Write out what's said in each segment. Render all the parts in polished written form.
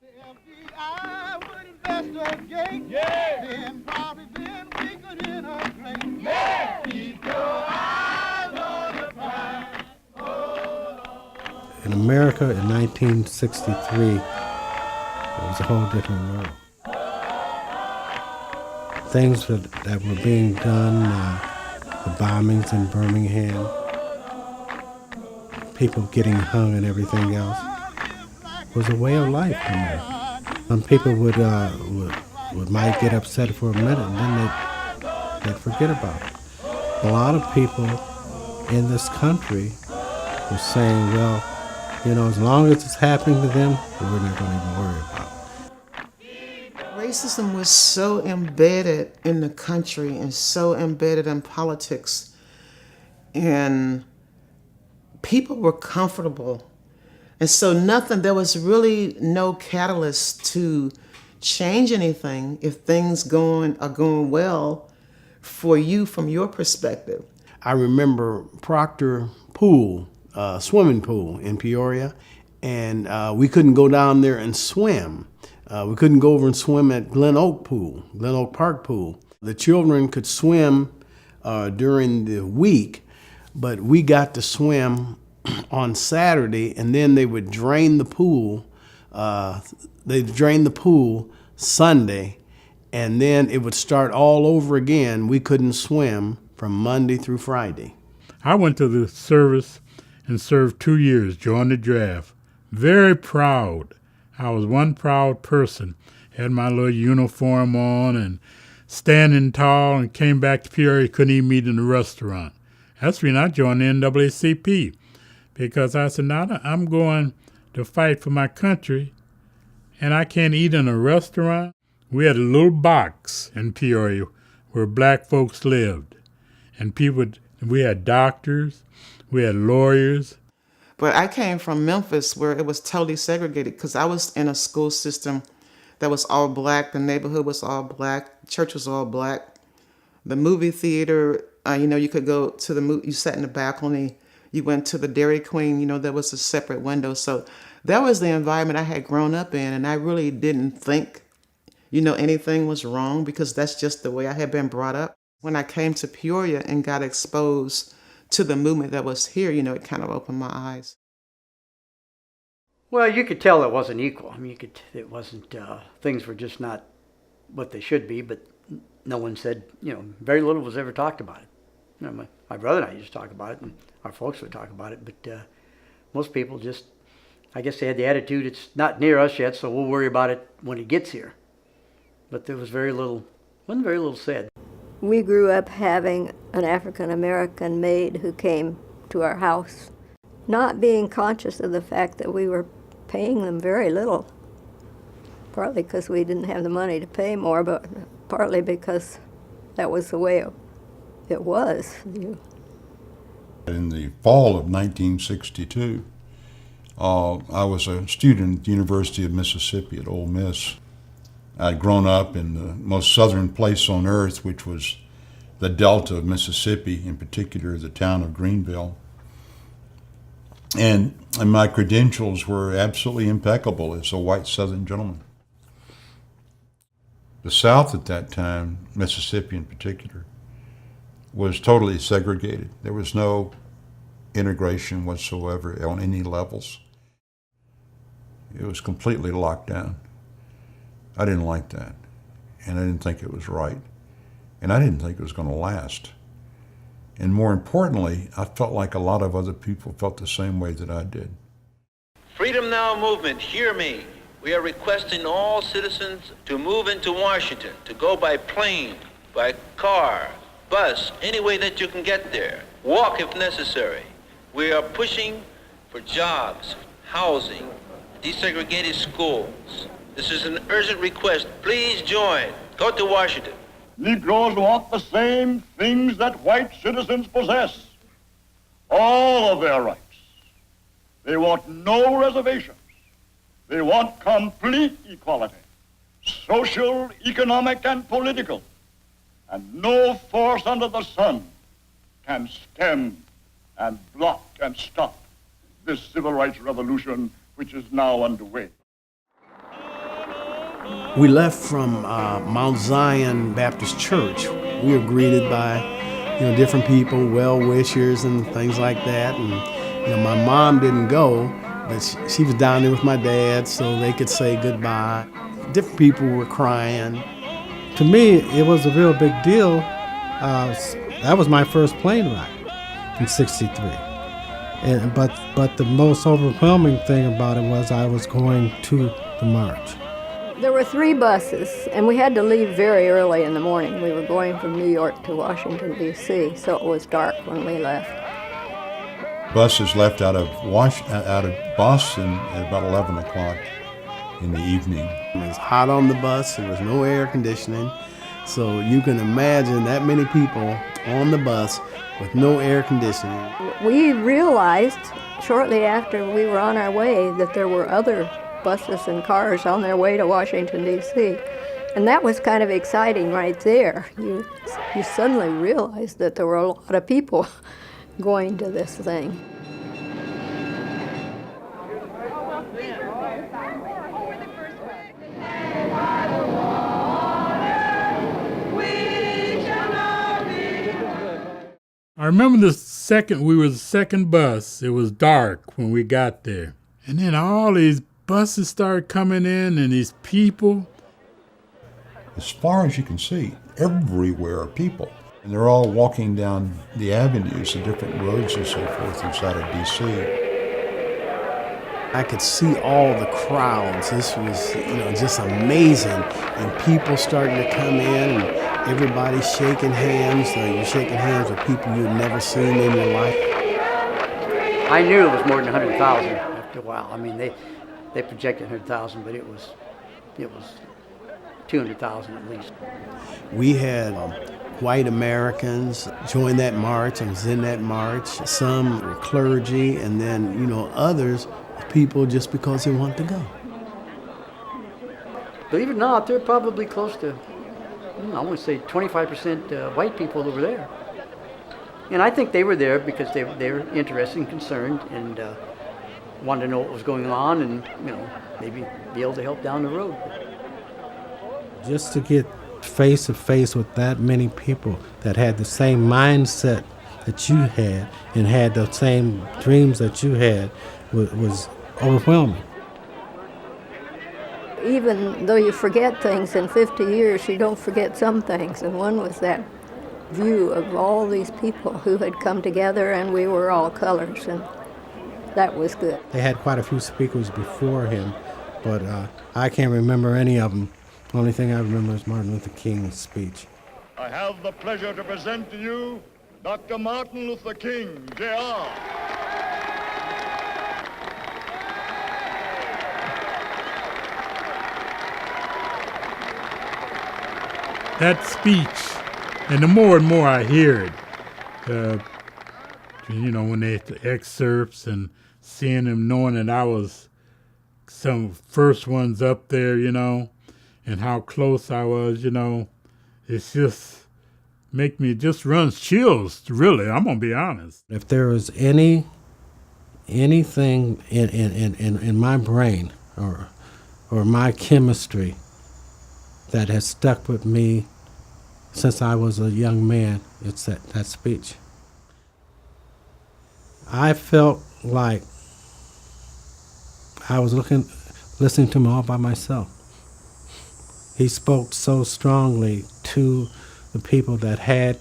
I would investigate. Yeah. Then probably then we could integrate. Yeah. Keep your eyes on the prize. In America in 1963, it was a whole different world. Things that were being done, the bombings in Birmingham, people getting hung and everything else, was a way of life for me. Some people would might get upset for a minute and then they'd forget about it. A lot of people in this country were saying, well, you know, as long as it's happening to them, we're not going to even worry about it. Racism was so embedded in the country and so embedded in politics, and people were comfortable. And so there was really no catalyst to change anything if things are going well for you from your perspective. I remember Proctor Pool, swimming pool in Peoria, and we couldn't go down there and swim. We couldn't go over and swim at Glen Oak Park Pool. The children could swim during the week, but we got to swim on Saturday, and then they would drain the pool. They'd drain the pool Sunday, and then it would start all over again. We couldn't swim from Monday through Friday. I went to the service and served 2 years, joined the draft. Very proud. I was one proud person. Had my little uniform on and standing tall, and came back to Peoria, couldn't even eat in the restaurant. That's when I joined the NAACP, because I said, now I'm going to fight for my country, and I can't eat in a restaurant. We had a little box in Peoria where black folks lived, and we had doctors, we had lawyers. But I came from Memphis, where it was totally segregated, because I was in a school system that was all black. The neighborhood was all black. Church was all black. The movie theater, you could go to the movie. You sat in the balcony. You went to the Dairy Queen. There was a separate window. So that was the environment I had grown up in, and I really didn't think, anything was wrong, because that's just the way I had been brought up. When I came to Peoria and got exposed to the movement that was here, it kind of opened my eyes. Well, you could tell it wasn't equal. I mean, it wasn't, things were just not what they should be, but no one said, very little was ever talked about it. My brother and I used to talk about it, and our folks would talk about it, but most people just, I guess they had the attitude, it's not near us yet, so we'll worry about it when it gets here. But there wasn't very little said. We grew up having an African-American maid who came to our house, not being conscious of the fact that we were paying them very little, partly because we didn't have the money to pay more, but partly because that was the way it was. In the fall of 1962, I was a student at the University of Mississippi at Ole Miss. I'd grown up in the most southern place on earth, which was the Delta of Mississippi, in particular the town of Greenville. And my credentials were absolutely impeccable as a white southern gentleman. The South at that time, Mississippi in particular, was totally segregated. There was no integration whatsoever on any levels. It was completely locked down. I didn't like that, and I didn't think it was right, and I didn't think it was going to last. And more importantly, I felt like a lot of other people felt the same way that I did. Freedom Now movement, hear me. We are requesting all citizens to move into Washington, to go by plane, by car, bus, any way that you can get there. Walk if necessary. We are pushing for jobs, housing, desegregated schools. This is an urgent request. Please join. Go to Washington. Negroes want the same things that white citizens possess. All of their rights. They want no reservations. They want complete equality, social, economic, and political. And no force under the sun can stem and block and stop this civil rights revolution which is now underway. We left from Mount Zion Baptist Church. We were greeted by, different people, well-wishers and things like that. And, my mom didn't go, but she was down there with my dad so they could say goodbye. Different people were crying. To me, it was a real big deal. That was my first plane ride in '63. But the most overwhelming thing about it was I was going to the march. There were 3 buses, and we had to leave very early in the morning. We were going from New York to Washington, D.C., so it was dark when we left. Buses left out of Boston at about 11 o'clock in the evening. It was hot on the bus. There was no air conditioning. So you can imagine that many people on the bus with no air conditioning. We realized shortly after we were on our way that there were other buses and cars on their way to Washington, D.C. And that was kind of exciting right there. You suddenly realized that there were a lot of people going to this thing. I remember we were the second bus. It was dark when we got there. And then all these buses started coming in and these people. As far as you can see, everywhere are people. And they're all walking down the avenues, the different roads and so forth inside of D.C. I could see all the crowds. This was, just amazing. And people starting to come in, and everybody shaking hands. You're shaking hands with people you've never seen in your life. I knew it was more than 100,000 after a while. I mean, they projected 100,000, but it was 200,000 at least. We had white Americans join that march and was in that march. Some were clergy, and then, others people just because they want to go. Believe it or not, there are probably close to, I want to say 25% white people over there. And I think they were there because they were interested and concerned and wanted to know what was going on and, maybe be able to help down the road. Just to get face to face with that many people that had the same mindset that you had and had the same dreams that you had was overwhelming. Even though you forget things in 50 years, you don't forget some things. And one was that view of all these people who had come together, and we were all colors, and that was good. They had quite a few speakers before him, but I can't remember any of them. The only thing I remember is Martin Luther King's speech. I have the pleasure to present to you Dr. Martin Luther King, Jr. That speech, and the more and more I hear it, when they had the excerpts and seeing them, knowing that I was some first ones up there, and how close I was, it's just just runs chills, really. I'm gonna be honest. If there was anything in my brain or my chemistry that has stuck with me since I was a young man, it's that speech. I felt like I was listening to him all by myself. He spoke so strongly to the people that had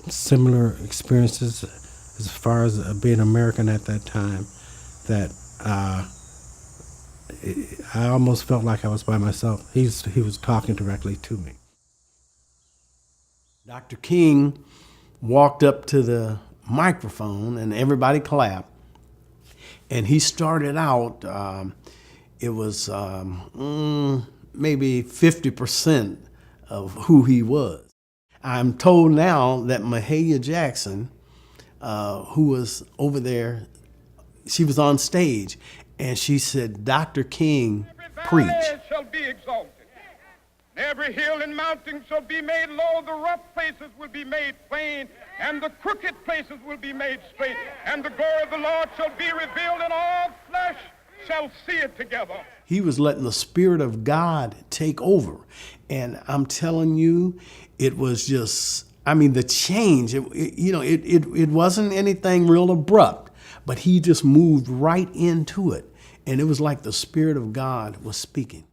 similar experiences as far as being American at that time, that I almost felt like I was by myself. He was talking directly to me. Dr. King walked up to the microphone and everybody clapped. And he started out, it was maybe 50% of who he was. I'm told now that Mahalia Jackson, who was over there, she was on stage, and she said, Dr. King, preach. Every valley shall be exalted. Every hill and mountain shall be made low. The rough places will be made plain, and the crooked places will be made straight. And the glory of the Lord shall be revealed, and all flesh shall see it together. He was letting the Spirit of God take over. And I'm telling you, it was just, I mean, the change, it wasn't anything real abrupt, but he just moved right into it. And it was like the Spirit of God was speaking.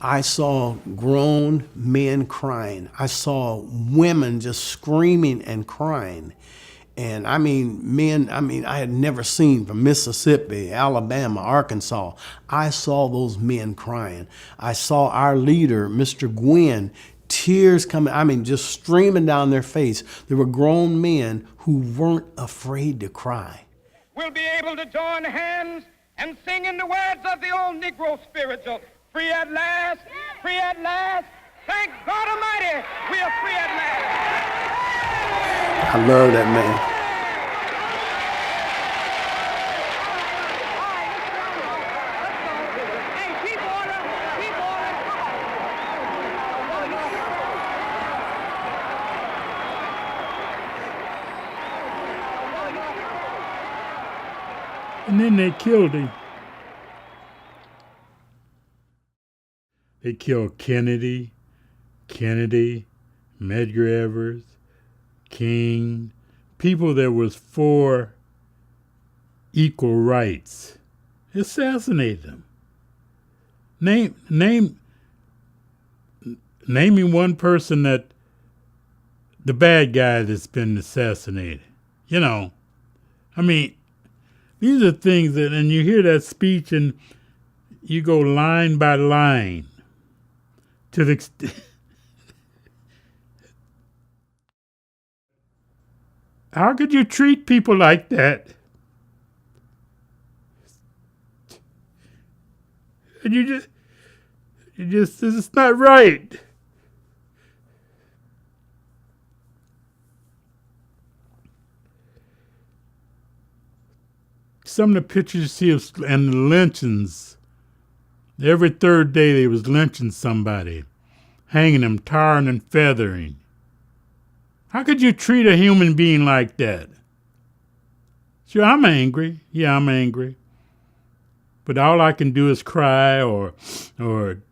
I saw grown men crying. I saw women just screaming and crying. And I mean, men, I had never seen from Mississippi, Alabama, Arkansas. I saw those men crying. I saw our leader, Mr. Gwynn, tears coming, just streaming down their face. There were grown men who weren't afraid to cry. We'll be able to join hands and sing in the words of the old Negro spiritual. Free at last, free at last. Thank God Almighty, we are free at last. I love that man. And then they killed him. They killed Kennedy, Medgar Evers, King, people that was for equal rights. Assassinate them. Name me one person that the bad guy that's been assassinated. These are things that, and you hear that speech and you go line by line to the extent. How could you treat people like that? And it's not right. Some of the pictures you see of and the lynchings. Every third day they was lynching somebody, hanging them, tarring and feathering. How could you treat a human being like that? Sure, I'm angry. Yeah, I'm angry. But all I can do is cry or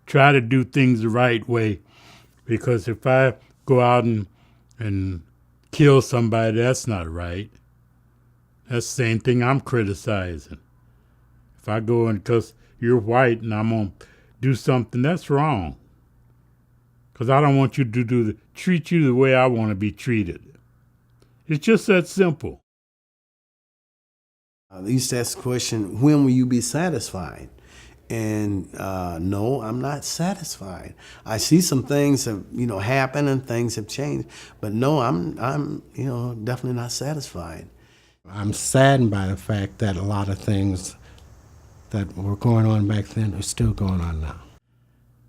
try to do things the right way. Because if I go out and kill somebody, that's not right. That's the same thing I'm criticizing. If I go and because you're white and I'm going to do something, that's wrong. Because I don't want you to treat you the way I want to be treated. It's just that simple. They used to ask the question, when will you be satisfied? And no, I'm not satisfied. I see some things have happen and things have changed, but no, I'm definitely not satisfied. I'm saddened by the fact that a lot of things that were going on back then are still going on now.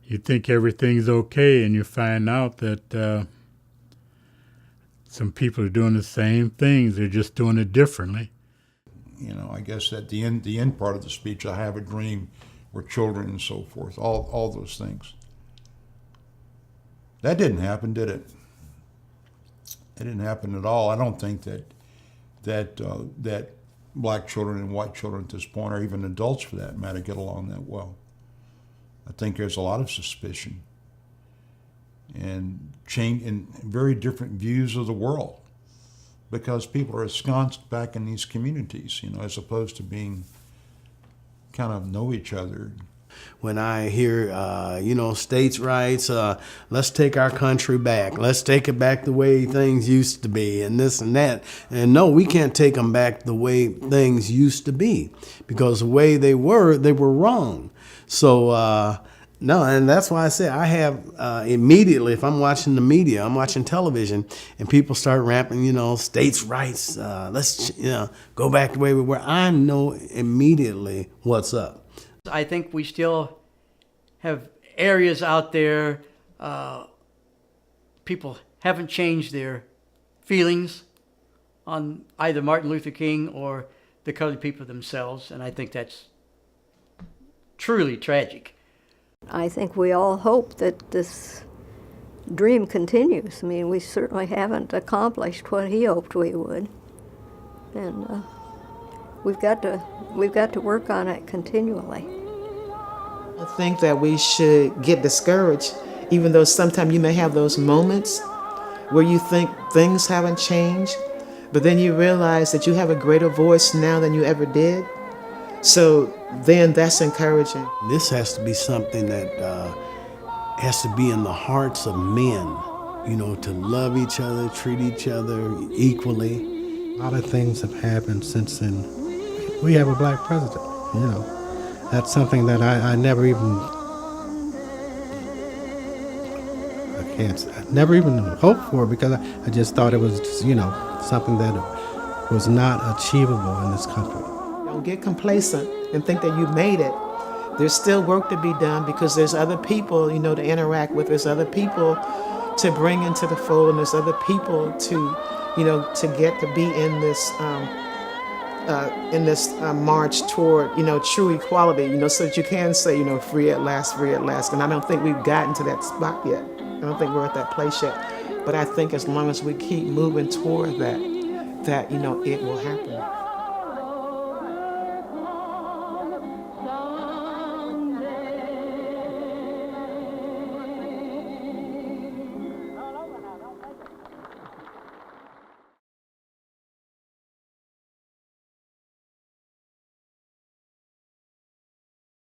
You think everything's okay, and you find out that some people are doing the same things. They're just doing it differently. I guess at the end part of the speech, I have a dream, where children and so forth, all those things. That didn't happen, did it? It didn't happen at all. I don't think that black children and white children at this point, or even adults for that matter, get along that well. I think there's a lot of suspicion and change in very different views of the world, because people are ensconced back in these communities, as opposed to being kind of know each other. When I hear, states' rights, let's take our country back. Let's take it back the way things used to be and this and that. And no, we can't take them back the way things used to be, because the way they were wrong. So, no, and that's why I say I have immediately, if I'm watching the media, I'm watching television, and people start rapping, states' rights, let's, go back the way we were. I know immediately what's up. I think we still have areas out there, people haven't changed their feelings on either Martin Luther King or the colored people themselves, and I think that's truly tragic. I think we all hope that this dream continues. I mean, we certainly haven't accomplished what he hoped we would. And we've got to work on it continually. I think that we should get discouraged, even though sometimes you may have those moments where you think things haven't changed, but then you realize that you have a greater voice now than you ever did. So then that's encouraging. This has to be something that has to be in the hearts of men, to love each other, treat each other equally. A lot of things have happened since then. We have a black president, That's something that I never even, never even hoped for, because I just thought it was, something that was not achievable in this country. Don't get complacent and think that you made it. There's still work to be done, because there's other people, to interact with. There's other people to bring into the fold, and there's other people to, to get to be in this march toward, true equality, so that you can say, free at last, free at last. And I don't think we've gotten to that spot yet. I don't think we're at that place yet. But I think as long as we keep moving toward that, it will happen.